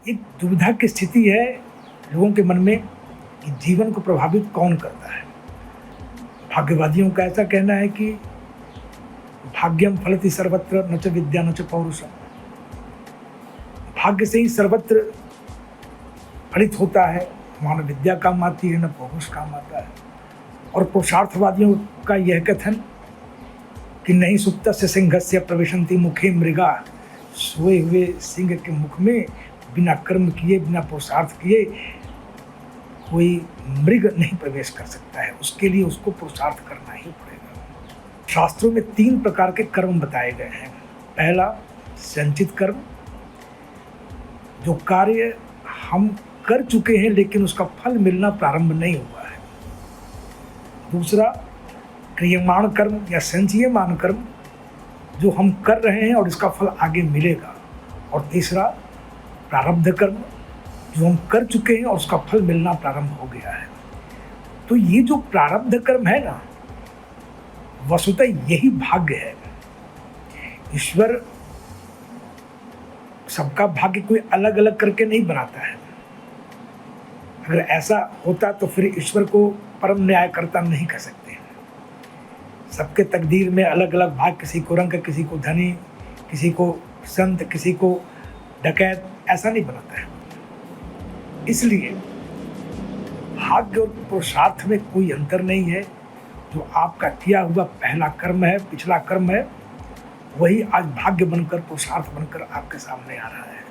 एक दुविधा की स्थिति है लोगों के मन में कि जीवन को प्रभावित कौन करता है। भाग्यवादियों का ऐसा कहना है कि भाग्यम फलति सर्वत्र न च विद्या न च पौरुषम। भाग्य से ही सर्वत्र फलित होता है, वहाँ न विद्या काम आती है न पौरुष काम आता है। और पुरुषार्थवादियों का यह कथन कि नहीं सुप्तस्य सिंहस्य प्रविशन्ति मुखे मृगा, सोए हुए सिंह के मुख में बिना कर्म किए बिना पुरुषार्थ किए कोई मृग नहीं प्रवेश कर सकता है, उसके लिए उसको पुरुषार्थ करना ही पड़ेगा। शास्त्रों में 3 प्रकार के कर्म बताए गए हैं। पहला संचित कर्म, जो कार्य हम कर चुके हैं लेकिन उसका फल मिलना प्रारंभ नहीं हुआ है। दूसरा क्रियमाण कर्म या संचयमान कर्म, जो हम कर रहे हैं और इसका फल आगे मिलेगा। और तीसरा प्रारब्ध कर्म, जो हम कर चुके हैं और उसका फल मिलना प्रारंभ हो गया है। तो ये जो प्रारब्ध कर्म है ना, वस्तुतः यही भाग्य है। ईश्वर सबका भाग्य कोई अलग अलग करके नहीं बनाता है। अगर ऐसा होता तो फिर ईश्वर को परम न्यायकर्ता नहीं कह सकते। सबके तकदीर में अलग अलग भाग, किसी को रंग, किसी को धनी, किसी को संत, किसी को डकैत, ऐसा नहीं बनाता है। इसलिए भाग्य और पुरुषार्थ में कोई अंतर नहीं है। जो आपका किया हुआ पहला कर्म है, पिछला कर्म है, वही आज भाग्य बनकर, पुरुषार्थ बनकर आपके सामने आ रहा है।